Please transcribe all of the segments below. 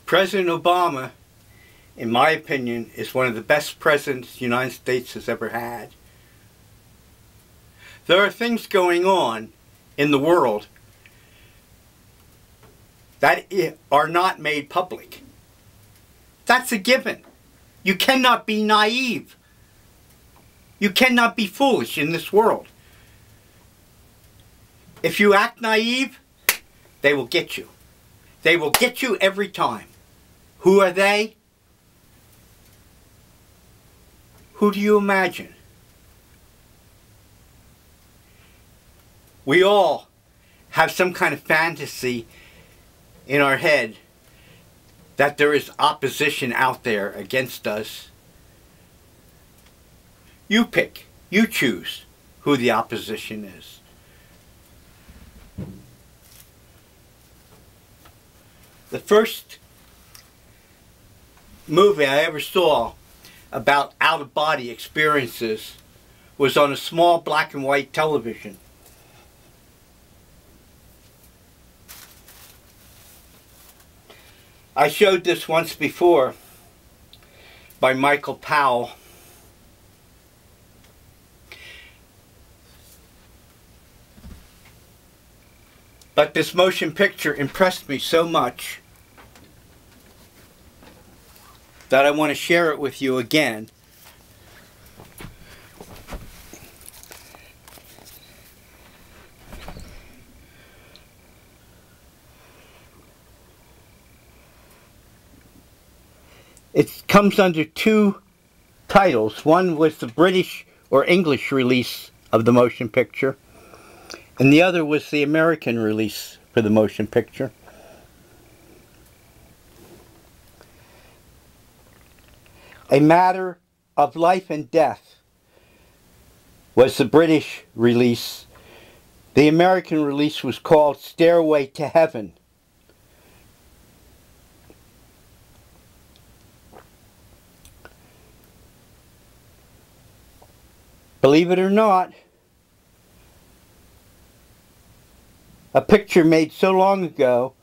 President Obama, in my opinion, is one of the best presidents the United States has ever had. There are things going on in the world that are not made public. That's a given. You cannot be naive. You cannot be foolish in this world. If you act naive, they will get you. They will get you every time. Who are they? Who do you imagine? We all have some kind of fantasy in our head that there is opposition out there against us. You pick, you choose who the opposition is. The first movie I ever saw about out-of-body experiences was on a small black and white television. I showed this once before by Michael Powell. But this motion picture impressed me so much that I want to share it with you again. It comes under two titles. One was the British or English release of the motion picture, and the other was the American release for the motion picture. A Matter of Life and Death was the British release. The American release was called Stairway to Heaven. Believe it or not, a picture made so long ago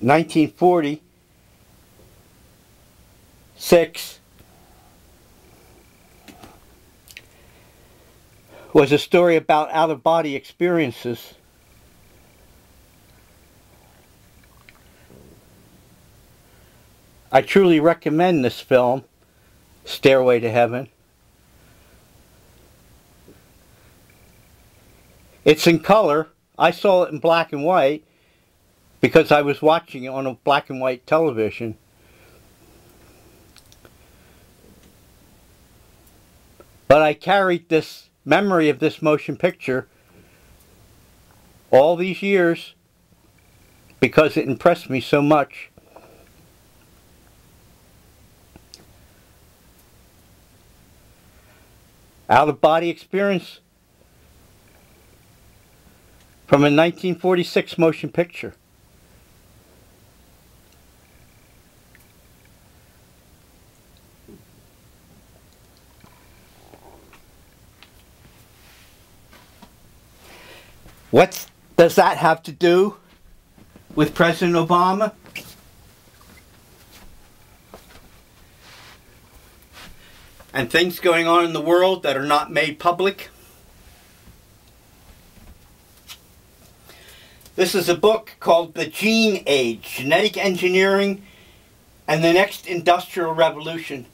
(1946) was a story about out-of-body experiences. I truly recommend this film, Stairway to Heaven. It's in color. I saw it in black and white because I was watching it on a black and white television. But I carried this memory of this motion picture all these years because it impressed me so much. Out-of-body experience from a 1946 motion picture. What does that have to do with President Obama? And things going on in the world that are not made public? This is a book called The Gene Age, Genetic Engineering and the Next Industrial Revolution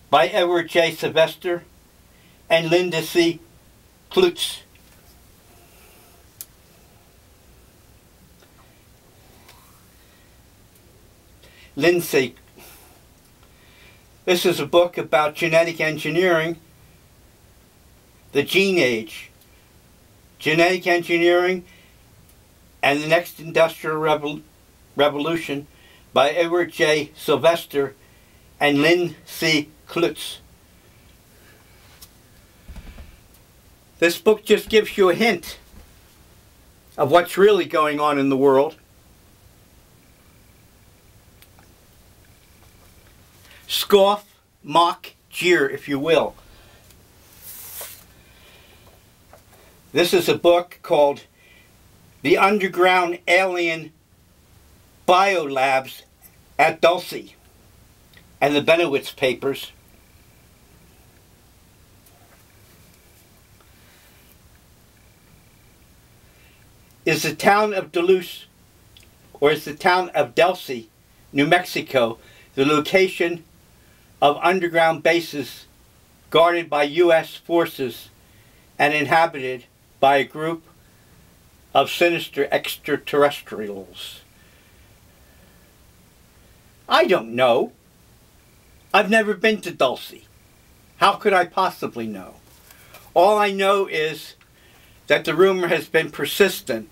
by Edward J. Sylvester and Linda C. Klutz. Lindsay. This is a book about genetic engineering, the gene age, genetic engineering, and the next industrial revolution by Edward J. Sylvester and Lynn C. Klutz. This book just gives you a hint of what's really going on in the world. Scoff, mock, jeer, if you will. This is a book called The Underground Alien Biolabs at Dulce and the Benowitz Papers. Is the town of Duluth, or is the town of Dulce, New Mexico, the location of underground bases guarded by U.S. forces and inhabited by a group of sinister extraterrestrials? I don't know. I've never been to Dulce. How could I possibly know? All I know is that the rumor has been persistent.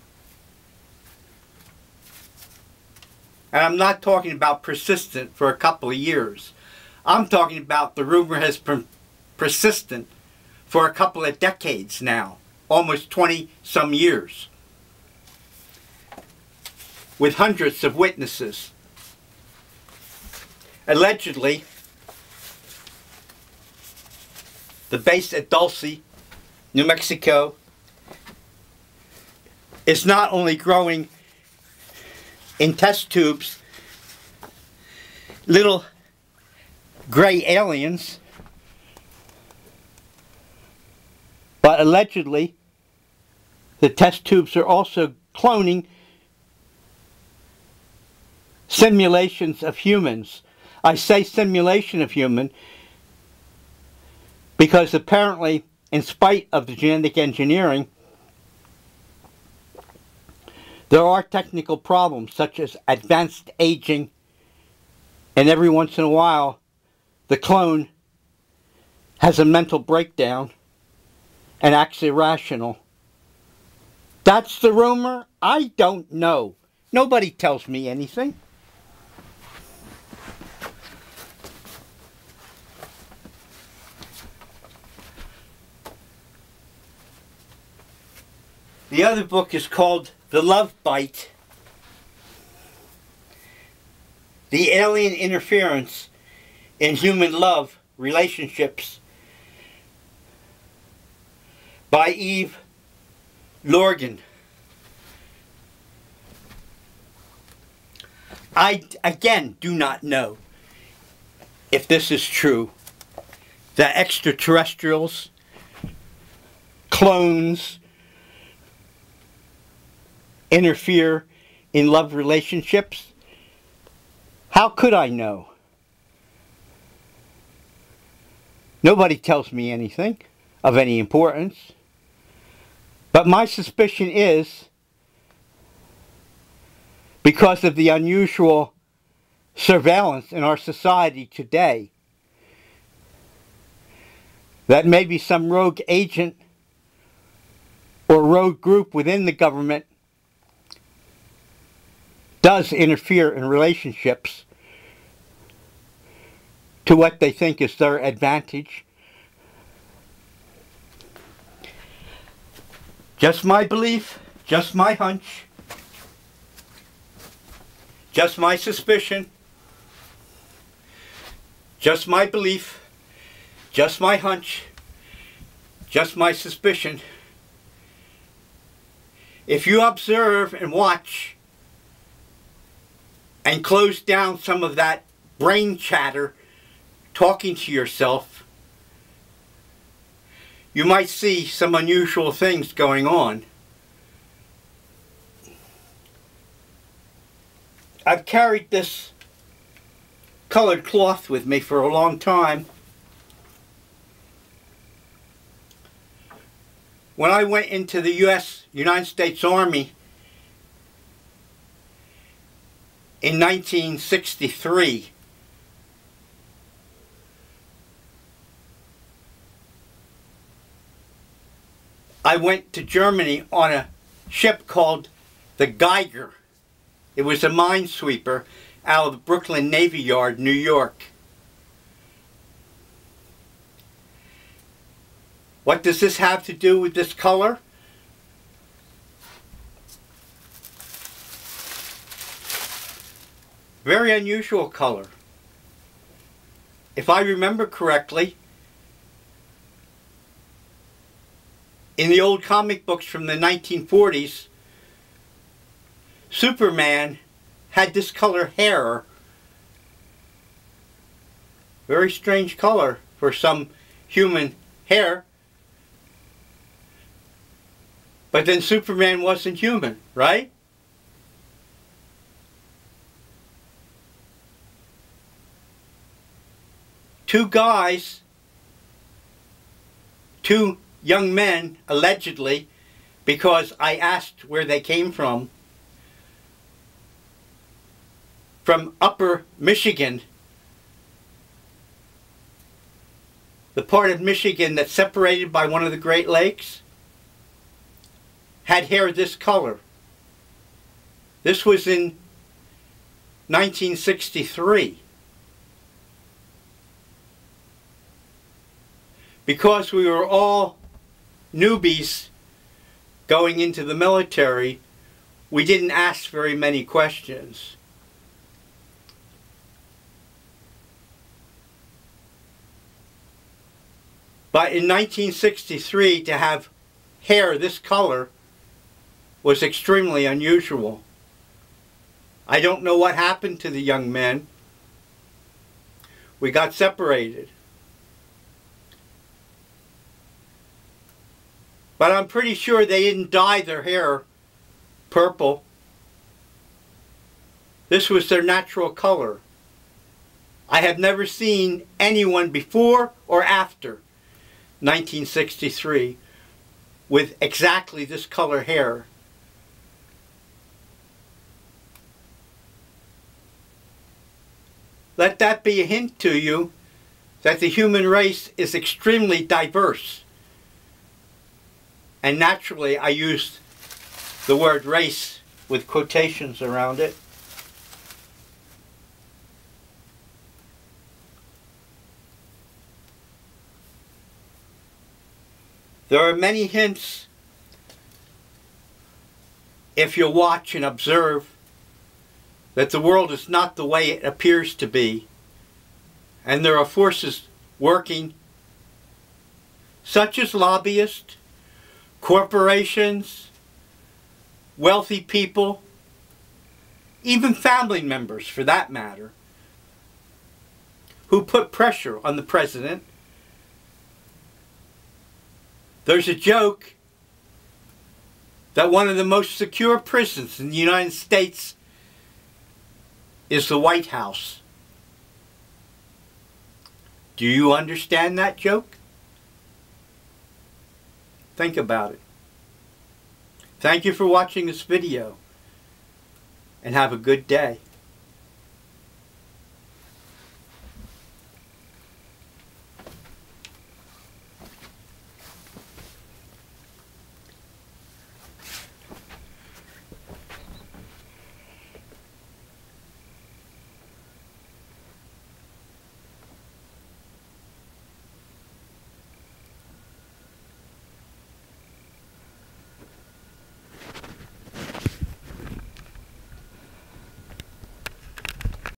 And I'm not talking about persistent for a couple of years. I'm talking about the rumor has been persistent for a couple of decades now. Almost 20 some years. With hundreds of witnesses. Allegedly, the base at Dulce, New Mexico, is not only growing in test tubes little gray aliens, but allegedly the test tubes are also cloning simulations of humans. I say simulation of human because apparently, in spite of the genetic engineering, there are technical problems such as advanced aging, and every once in a while the clone has a mental breakdown and acts irrational. That's the rumor? I don't know. Nobody tells me anything. The other book is called The Love Bite. The Alien Interference in Human Love Relationships by Eve Lorgan. I, again, do not know if this is true, that extraterrestrials, clones, interfere in love relationships. How could I know? Nobody tells me anything of any importance. But my suspicion is, because of the unusual surveillance in our society today, that maybe some rogue agent or rogue group within the government does interfere in relationships to what they think is their advantage. Just my belief, just my hunch, just my suspicion, just my belief, just my hunch, just my suspicion. If you observe and watch and close down some of that brain chatter, talking to yourself, you might see some unusual things going on. I've carried this colored cloth with me for a long time. When I went into the United States Army in 1963, I went to Germany on a ship called the Geiger. It was a minesweeper out of the Brooklyn Navy Yard, New York. What does this have to do with this color? Very unusual color. If I remember correctly, In the old comic books from the 1940s, Superman had this color hair. Very strange color for some human hair. But then Superman wasn't human, right? Two young men, allegedly, because I asked where they came from Upper Michigan, the part of Michigan that's separated by one of the Great Lakes, had hair this color. This was in 1963. Because we were all newbies going into the military, we didn't ask very many questions. But in 1963, to have hair this color was extremely unusual. I don't know what happened to the young men. We got separated. But I'm pretty sure they didn't dye their hair purple. This was their natural color. I have never seen anyone before or after 1963 with exactly this color hair. Let that be a hint to you that the human race is extremely diverse. And naturally, I used the word race with quotations around it. There are many hints, if you watch and observe, that the world is not the way it appears to be, and there are forces working, such as lobbyists, corporations, wealthy people, even family members for that matter, who put pressure on the president. There's a joke that one of the most secure prisons in the United States is the White House. Do you understand that joke? Think about it. Thank you for watching this video, and have a good day.